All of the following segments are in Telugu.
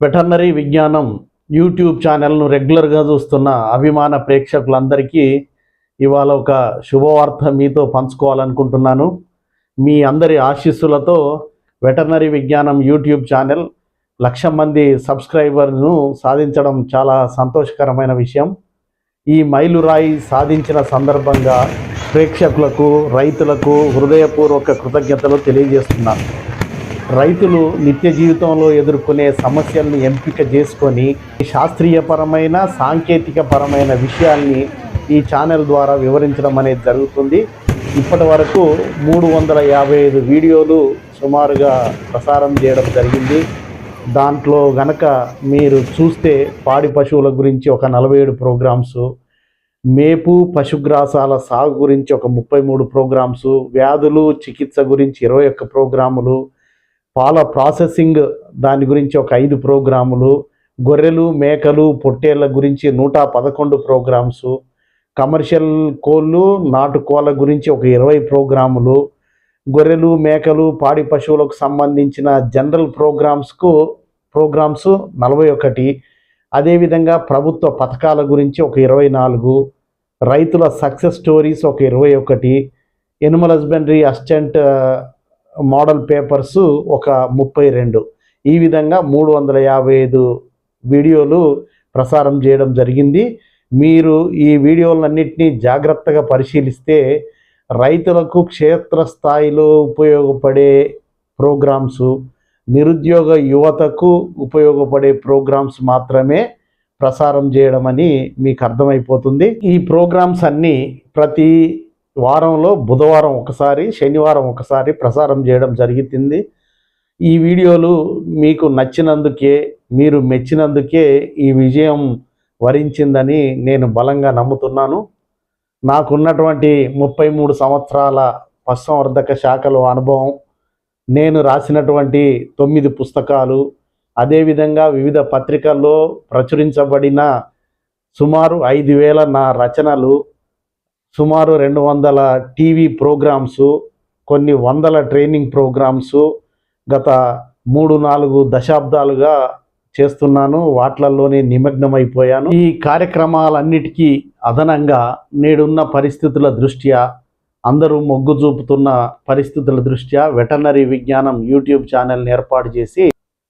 వెటర్నరీ విజ్ఞానం యూట్యూబ్ ఛానల్ను రెగ్యులర్గా చూస్తున్న అభిమాన ప్రేక్షకులందరికీ ఇవాళ ఒక శుభవార్త మీతో పంచుకోవాలనుకుంటున్నాను. మీ అందరి ఆశీస్సులతో వెటర్నరీ విజ్ఞానం యూట్యూబ్ ఛానల్ 1,00,000 మంది సబ్స్క్రైబర్ను సాధించడం చాలా సంతోషకరమైన విషయం. ఈ మైలురాయి సాధించిన సందర్భంగా ప్రేక్షకులకు, రైతులకు హృదయపూర్వక కృతజ్ఞతలు తెలియజేస్తున్నాను. రైతులు నిత్య జీవితంలో ఎదుర్కొనే సమస్యల్ని ఎంపిక చేసుకొని శాస్త్రీయపరమైన, సాంకేతికపరమైన విషయాల్ని ఈ ఛానల్ ద్వారా వివరించడం అనేది జరుగుతుంది. ఇప్పటి వరకు 355 వీడియోలు సుమారుగా ప్రసారం చేయడం జరిగింది. దాంట్లో గనక మీరు చూస్తే పాడి పశువుల గురించి ఒక 47 ప్రోగ్రామ్స్, మేపు పశుగ్రాసాల సాగు గురించి ఒక 33 ప్రోగ్రామ్స్, వ్యాధులు చికిత్స గురించి 21 ప్రోగ్రాములు, పాల ప్రాసెసింగ్ దాని గురించి ఒక 5 ప్రోగ్రాములు, గొర్రెలు, మేకలు, పొట్టేళ్ల గురించి 111 ప్రోగ్రామ్స్, కమర్షియల్ కోళ్ళు, నాటు కోళ్ళ గురించి ఒక 20 ప్రోగ్రాములు, గొర్రెలు, మేకలు, పాడి పశువులకు సంబంధించిన జనరల్ ప్రోగ్రామ్స్ 41, అదేవిధంగా ప్రభుత్వ పథకాల గురించి ఒక 24, రైతుల సక్సెస్ స్టోరీస్ ఒక 21, Animal husbandry assistant model papers ఒక 32. ఈ విధంగా 355 వీడియోలు ప్రసారం చేయడం జరిగింది. మీరు ఈ వీడియోలన్నింటినీ జాగ్రత్తగా పరిశీలిస్తే రైతులకు క్షేత్రస్థాయిలో ఉపయోగపడే ప్రోగ్రామ్స్, నిరుద్యోగ యువతకు ఉపయోగపడే ప్రోగ్రామ్స్ మాత్రమే ప్రసారం చేయడం అని మీకు అర్థమైపోతుంది. ఈ ప్రోగ్రామ్స్ అన్నీ ప్రతి వారంలో బుధవారం ఒకసారి, శనివారం ఒకసారి ప్రసారం చేయడం జరుగుతుంది. ఈ వీడియోలు మీకు నచ్చినందుకే, మీరు మెచ్చినందుకే ఈ విజయం వరించిందని నేను బలంగా నమ్ముతున్నాను. నాకున్నటువంటి 33 సంవత్సరాల పశుసంవర్ధక శాఖలో అనుభవం, నేను రాసినటువంటి 9 పుస్తకాలు, అదేవిధంగా వివిధ పత్రికల్లో ప్రచురించబడిన సుమారు 5,000 నా రచనలు, సుమారు 200 టీవీ ప్రోగ్రామ్స్, కొన్ని వందల ట్రైనింగ్ ప్రోగ్రామ్స్ గత 3-4 దశాబ్దాలుగా చేస్తున్నాను. వాట్లల్లోనే నిమగ్నమైపోయాను. ఈ కార్యక్రమాలన్నిటికీ అదనంగా నేడున్న పరిస్థితుల దృష్ట్యా, అందరూ మొగ్గు చూపుతున్న పరిస్థితుల దృష్ట్యా వెటర్నరీ విజ్ఞానం యూట్యూబ్ ఛానల్ని ఏర్పాటు చేసి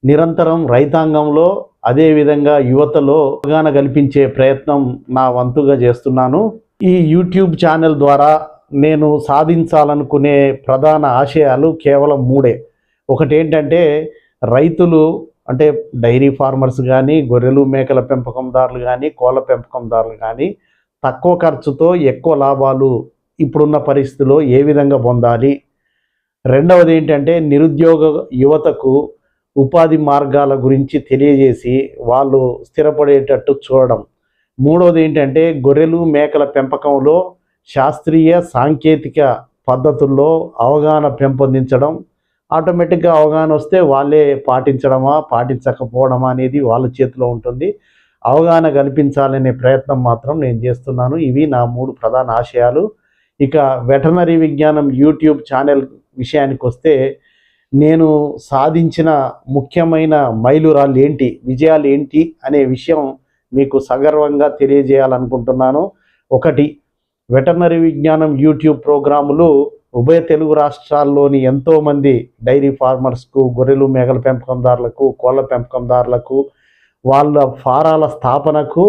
నిరంతరం రైతాంగంలో, అదేవిధంగా యువతలో అవగాహన కల్పించే ప్రయత్నం నా వంతుగా చేస్తున్నాను. ఈ యూట్యూబ్ ఛానల్ ద్వారా నేను సాధించాలనుకునే ప్రధాన ఆశయాలు కేవలం 3. ఒకటి ఏంటంటే, రైతులు అంటే డైరీ ఫార్మర్స్ కానీ, గొర్రెలు మేకల పెంపకందారులు కానీ, కోళ్ళ పెంపకందారులు కానీ తక్కువ ఖర్చుతో ఎక్కువ లాభాలు ఇప్పుడున్న పరిస్థితుల్లో ఏ విధంగా పొందాలి. రెండవది ఏంటంటే, నిరుద్యోగ యువతకు ఉపాధి మార్గాల గురించి తెలియజేసి వాళ్ళు స్థిరపడేటట్టు చూడడం. మూడవది ఏంటంటే, గొర్రెలు మేకల పెంపకంలో శాస్త్రీయ సాంకేతిక పద్ధతుల్లో అవగాహన పెంపొందించడం. ఆటోమేటిక్గా అవగాహన వస్తే వాళ్ళే పాటించడమా పాటించకపోవడమా అనేది వాళ్ళ చేతిలో ఉంటుంది. అవగాహన కల్పించాలనే ప్రయత్నం మాత్రం నేను చేస్తున్నాను. ఇవి నా 3 ప్రధాన ఆశయాలు. ఇక వెటర్నరీ విజ్ఞానం యూట్యూబ్ ఛానల్ విషయానికి వస్తే, నేను సాధించిన ముఖ్యమైన మైలురాళ్ళు ఏంటి, విజయాలు ఏంటి అనే విషయం మీకు సగర్వంగా తెలియజేయాలనుకుంటున్నాను. 1, వెటర్నరీ విజ్ఞానం యూట్యూబ్ ప్రోగ్రాములు ఉభయ తెలుగు రాష్ట్రాల్లోని ఎంతోమంది డైరీ ఫార్మర్స్కు, గొర్రెలు మేకల పెంపకందారులకు, కోళ్ళ పెంపకందారులకు, వాళ్ళ ఫారాల స్థాపనకు,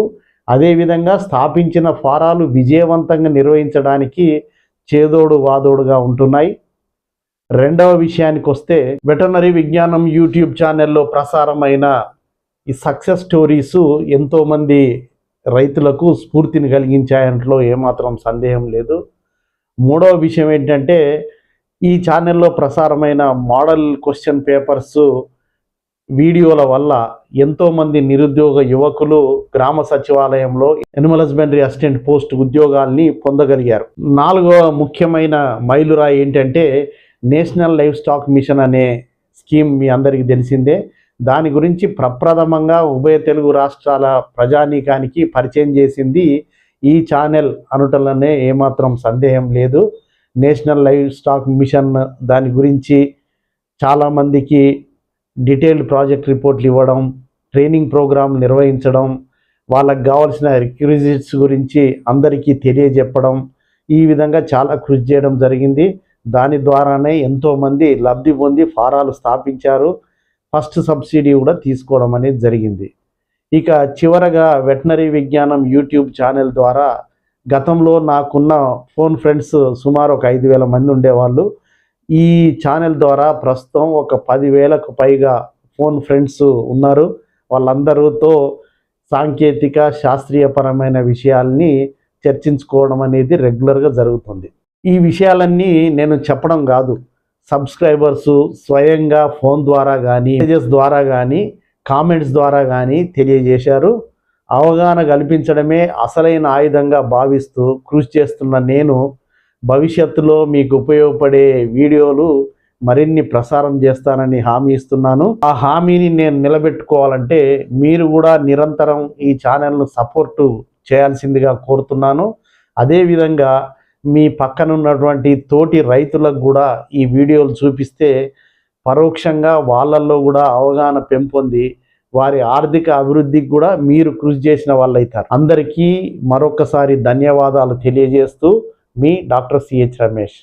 అదేవిధంగా స్థాపించిన ఫారాలు విజయవంతంగా నిర్వహించడానికి చేదోడు వాదోడుగా ఉంటున్నాయి. రెండవ విషయానికి వస్తే, వెటర్నరీ విజ్ఞానం యూట్యూబ్ ఛానల్లో ప్రసారమైన ఈ సక్సెస్ స్టోరీస్ ఎంతోమంది రైతులకు స్ఫూర్తిని కలిగించాయంట్లో ఏమాత్రం సందేహం లేదు. మూడవ విషయం ఏంటంటే, ఈ ఛానల్లో ప్రసారమైన మోడల్ క్వశ్చన్ పేపర్స్ వీడియోల వల్ల ఎంతోమంది నిరుద్యోగ యువకులు గ్రామ సచివాలయంలో ఎనిమల్ హస్బెండరీ అసిస్టెంట్ పోస్ట్ ఉద్యోగాల్ని పొందగలిగారు. 4వ ముఖ్యమైన మైలురాయి ఏంటంటే, నేషనల్ లైవ్ స్టాక్ మిషన్ అనే స్కీమ్ మీ అందరికీ తెలిసిందే. దాని గురించి ప్రప్రథమంగా ఉభయ తెలుగు రాష్ట్రాల ప్రజానీకానికి పరిచయం చేసింది ఈ ఛానల్ అనుటలనే ఏమాత్రం సందేహం లేదు. నేషనల్ లైవ్ స్టాక్ మిషన్ దాని గురించి చాలామందికి డీటెయిల్డ్ ప్రాజెక్ట్ రిపోర్ట్లు ఇవ్వడం, ట్రైనింగ్ ప్రోగ్రాం నిర్వహించడం, వాళ్ళకు కావాల్సిన రిక్విజిట్స్ గురించి అందరికీ తెలియజెప్పడం, ఈ విధంగా చాలా కృషి చేయడం జరిగింది. దాని ద్వారానే ఎంతోమంది లబ్ధి పొంది ఫారాలు స్థాపించారు. ఫస్ట్ సబ్సిడీ కూడా తీసుకోవడం అనేది జరిగింది. ఇక చివరగా వెటనరీ విజ్ఞానం యూట్యూబ్ ఛానల్ ద్వారా గతంలో నాకున్న ఫోన్ ఫ్రెండ్స్ సుమారు ఒక 5,000 మంది ఉండేవాళ్ళు. ఈ ఛానల్ ద్వారా ప్రస్తుతం ఒక 10,000కు పైగా ఫోన్ ఫ్రెండ్స్ ఉన్నారు. వాళ్ళందరితో సాంకేతిక శాస్త్రీయపరమైన విషయాల్ని చర్చించుకోవడం అనేది రెగ్యులర్గా జరుగుతుంది. ఈ విషయాలన్నీ నేను చెప్పడం కాదు, సబ్స్క్రైబర్సు స్వయంగా ఫోన్ ద్వారా కానీ, మెసేజెస్ ద్వారా కానీ, కామెంట్స్ ద్వారా కానీ తెలియజేశారు. అవగాహన కల్పించడమే అసలైన ఆయుధంగా భావిస్తూ కృషి చేస్తున్న నేను భవిష్యత్తులో మీకు ఉపయోగపడే వీడియోలు మరిన్ని ప్రసారం చేస్తానని హామీ ఇస్తున్నాను. ఆ హామీని నేను నిలబెట్టుకోవాలంటే మీరు కూడా నిరంతరం ఈ ఛానల్ను సపోర్టు చేయాల్సిందిగా కోరుతున్నాను. అదేవిధంగా మీ పక్కన ఉన్నటువంటి తోటి రైతులకు కూడా ఈ వీడియోలు చూపిస్తే పరోక్షంగా వాళ్ళల్లో కూడా అవగాహన పెంపొంది వారి ఆర్థిక అభివృద్ధికి కూడా మీరు కృషి చేసిన వాళ్ళు అవుతారు. అందరికీ మరొకసారి ధన్యవాదాలు తెలియజేస్తూ మీ డాక్టర్ సిహెచ్ రమేష్.